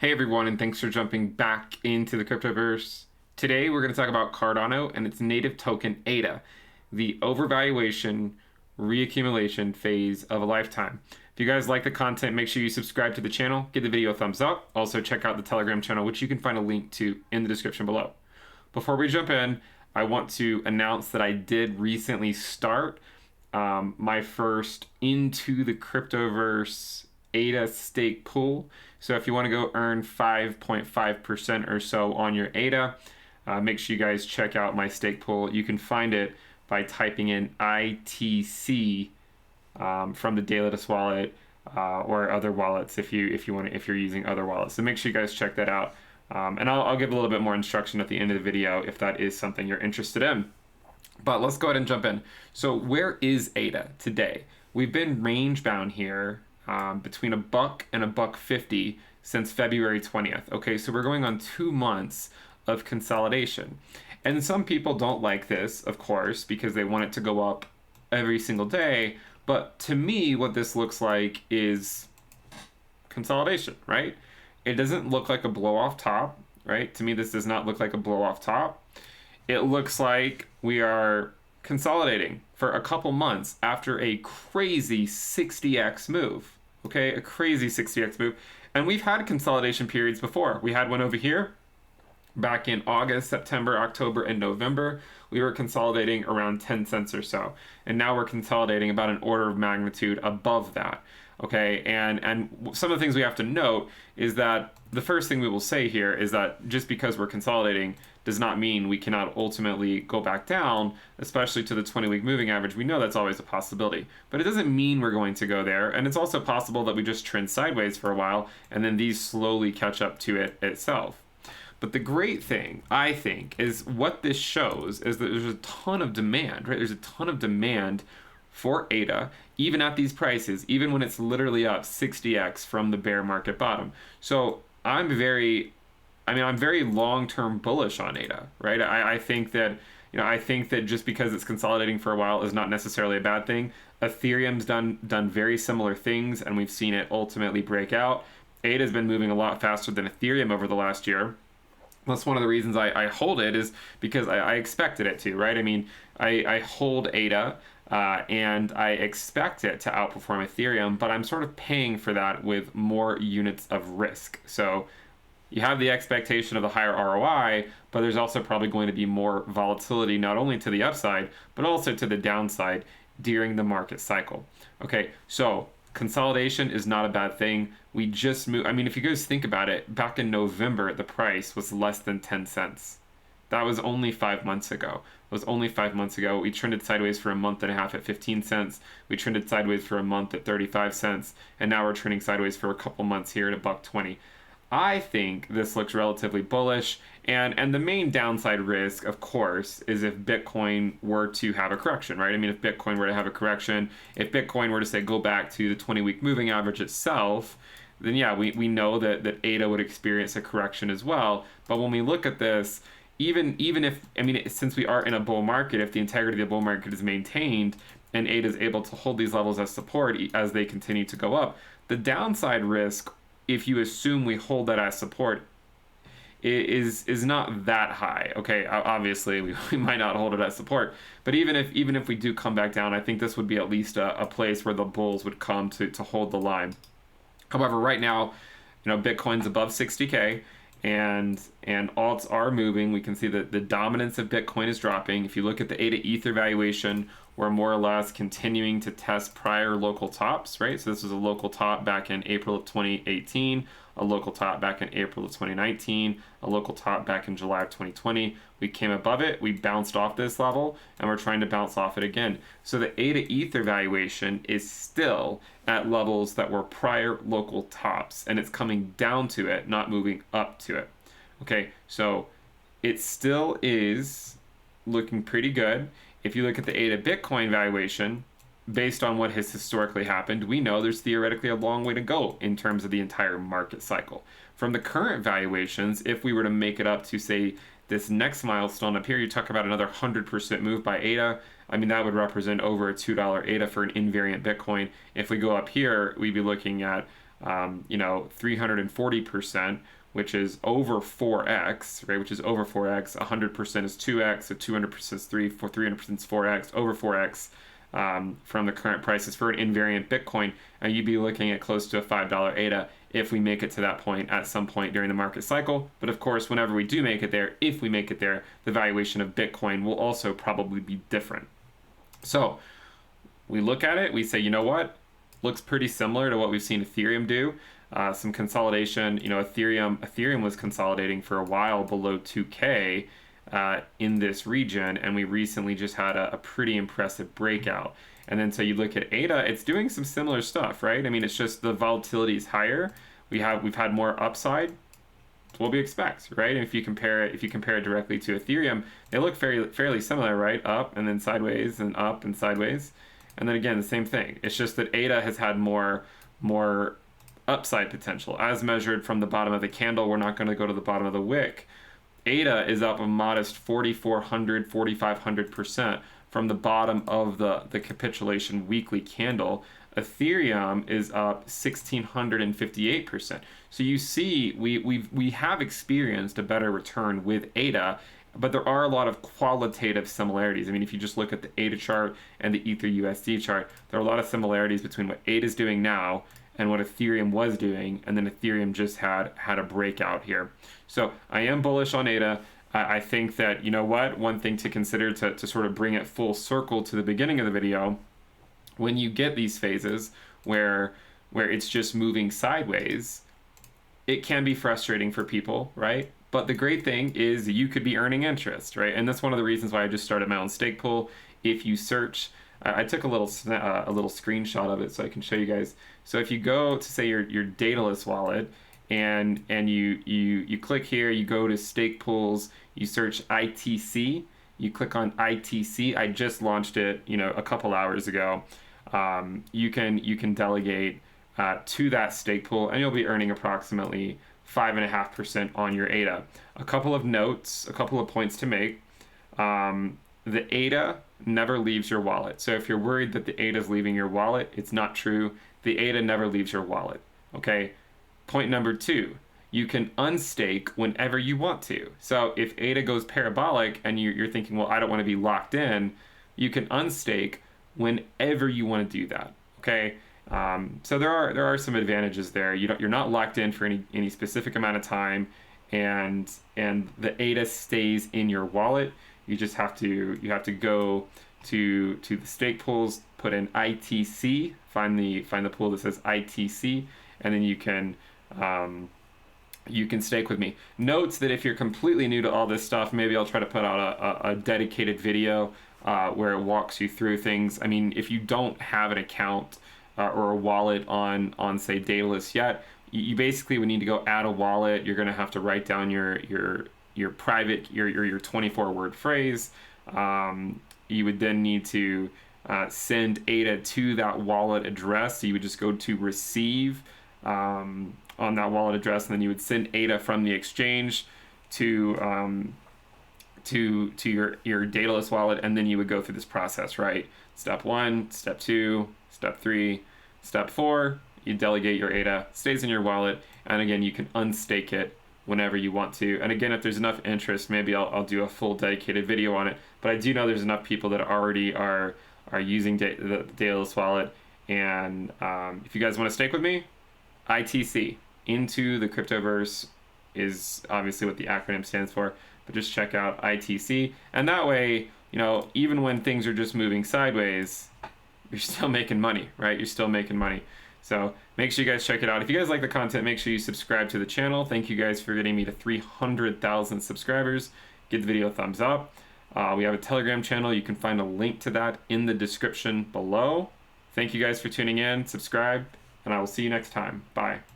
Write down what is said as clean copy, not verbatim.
Hey everyone, and thanks for jumping back into the cryptoverse. Today we're going to talk about Cardano and its native token ADA, the overvaluation reaccumulation phase of a lifetime. If you guys like the content, make sure you subscribe to the channel, give the video a thumbs up. Also check out the Telegram channel, which you can find a link to in the description below. Before we jump in, I want to announce that I did recently start my first Into the Cryptoverse ADA stake pool. So if you want to go earn 5.5% or so on your ADA, make sure you guys check out my stake pool. You can find it by typing in ITC from the Daedalus wallet or other wallets if you're using other wallets. So make sure you guys check that out. And I'll give a little bit more instruction at the end of the video if that is something you're interested in. But let's go ahead and jump in. So where is ADA today? We've been range bound here between $1 and $1.50 since February 20th. Okay, so we're going on 2 months of consolidation. And some people don't like this, of course, because they want it to go up every single day. But to me, what this looks like is consolidation, right? It doesn't look like a blow off top, right? To me, this does not look like a blow off top. It looks like we are consolidating for a couple months after a crazy 60x move. Okay, a crazy 60x move. And we've had consolidation periods before. We had one over here back in August, September, October, and November. We were consolidating around 10 cents or so. And now we're consolidating about an order of magnitude above that. Okay, and some of the things we have to note is that the first thing we will say here is that just because we're consolidating does not mean we cannot ultimately go back down, especially to the 20-week moving average. We know that's always a possibility, but it doesn't mean we're going to go there. And it's also possible that we just trend sideways for a while and then these slowly catch up to it itself. But the great thing, I think, is what this shows is that there's a ton of demand, right? There's a ton of demand for ADA, even at these prices, even when it's literally up 60x from the bear market bottom. So I'm very long-term bullish on ADA, right? I think that, I think that just because it's consolidating for a while is not necessarily a bad thing. Ethereum's done very similar things, and we've seen it ultimately break out. ADA has been moving a lot faster than Ethereum over the last year. That's one of the reasons I hold it, is because I expected it to, right? I mean, I hold ADA, and I expect it to outperform Ethereum, but I'm sort of paying for that with more units of risk. So you have the expectation of the higher ROI, but there's also probably going to be more volatility, not only to the upside, but also to the downside during the market cycle. Okay, so consolidation is not a bad thing. We just moved. I mean, if you guys think about it, back in November, the price was less than 10 cents. That was only 5 months ago. It was only 5 months ago. We trended sideways for a month and a half at 15 cents. We trended sideways for a month at 35 cents. And now we're trending sideways for a couple months here at $1.20. I think this looks relatively bullish, and the main downside risk, of course, is if Bitcoin were to have a correction, right? I mean, if Bitcoin were to have a correction, if Bitcoin were to say go back to the 20-week moving average itself, then yeah, we know that ADA would experience a correction as well. But when we look at this, even if, I mean, since we are in a bull market, if the integrity of the bull market is maintained and ADA is able to hold these levels as support as they continue to go up, the downside risk, if you assume we hold that as support, is not that high. Okay, obviously we might not hold it as support, but even if we do come back down, I think this would be at least a place where the bulls would come to hold the line. However, right now, Bitcoin's above 60K, and alts are moving. We can see that the dominance of Bitcoin is dropping. If you look at the ADA Ether valuation, we're more or less continuing to test prior local tops, right? So this was a local top back in April of 2018, a local top back in April of 2019, a local top back in July of 2020. We came above it, we bounced off this level, and we're trying to bounce off it again. So the ADA Ether valuation is still at levels that were prior local tops, and it's coming down to it, not moving up to it. Okay, so it still is looking pretty good. If you look at the ADA Bitcoin valuation, based on what has historically happened, we know there's theoretically a long way to go in terms of the entire market cycle. From the current valuations, if we were to make it up to, say, this next milestone up here, you talk about another 100% move by ADA. I mean, that would represent over a $2 ADA for an invariant Bitcoin. If we go up here, we'd be looking at 340%, which is over 4x, right? Which is over 4x. 100% is 2x, so 200% is 300% is 4x, over 4x from the current prices for an invariant Bitcoin, and you'd be looking at close to a $5 ADA if we make it to that point at some point during the market cycle. But of course, whenever we do make it there, if we make it there, the valuation of Bitcoin will also probably be different. So we look at it, we say, you know what? Looks pretty similar to what we've seen Ethereum do. Some consolidation. Ethereum was consolidating for a while below 2K in this region, and we recently just had a pretty impressive breakout. And then so you look at ADA, it's doing some similar stuff, right? I mean, it's just the volatility is higher. We've had more upside. It's what we expect, right? And if you compare it directly to Ethereum, they look fairly similar, right? Up and then sideways and up and sideways. And then again, the same thing. It's just that ADA has had more upside potential as measured from the bottom of the candle. We're not going to go to the bottom of the wick. ADA is up a modest 4,400, 4,500% from the bottom of the capitulation weekly candle. Ethereum is up 1,658%. So you see, we have experienced a better return with ADA, but there are a lot of qualitative similarities. I mean, if you just look at the ADA chart and the Ether USD chart, there are a lot of similarities between what ADA is doing now and what Ethereum was doing, and then Ethereum just had a breakout here. So I am bullish on ADA. I think that, you know what, one thing to consider to sort of bring it full circle to the beginning of the video, when you get these phases where it's just moving sideways, it can be frustrating for people, right? But the great thing is you could be earning interest, right? And that's one of the reasons why I just started my own stake pool. If you search, I took a little screenshot of it so I can show you guys. So if you go to say your Daedalus wallet and you click here, you go to stake pools, you search ITC, you click on ITC. I just launched it, a couple hours ago. You can delegate to that stake pool, and you'll be earning approximately 5.5% on your ADA. A couple of notes, a couple of points to make. The ADA never leaves your wallet. So if you're worried that the ADA is leaving your wallet, it's not true. The ADA never leaves your wallet. Okay. Point number 2, you can unstake whenever you want to. So if ADA goes parabolic and you're thinking, well, I don't want to be locked in, you can unstake whenever you want to do that. Okay. So there are some advantages there. You're not locked in for any specific amount of time, and the ADA stays in your wallet. You just have to go to the stake pools, put in ITC, find the pool that says ITC, and then you can stake with me. Notes that if you're completely new to all this stuff, maybe I'll try to put out a dedicated video where it walks you through things. I mean, if you don't have an account or a wallet on say Daedalus yet, you basically would need to go add a wallet. You're going to have to write down your private your 24-word phrase. You would then need to send ADA to that wallet address. So you would just go to receive on that wallet address, and then you would send ADA from the exchange to your Daedalus wallet, and then you would go through this process, right? Step 1, step 2, step 3, step 4. You delegate your ADA, stays in your wallet, and again, you can unstake it whenever you want to. And again, if there's enough interest, maybe I'll do a full dedicated video on it. But I do know there's enough people that already are using the Daedalus wallet. And if you guys want to stake with me, ITC, into the cryptoverse, is obviously what the acronym stands for. But just check out ITC, and that way, even when things are just moving sideways, you're still making money, right? You're still making money. So make sure you guys check it out. If you guys like the content, make sure you subscribe to the channel. Thank you guys for getting me to 300,000 subscribers. Give the video a thumbs up. We have a Telegram channel. You can find a link to that in the description below. Thank you guys for tuning in. Subscribe, and I will see you next time. Bye.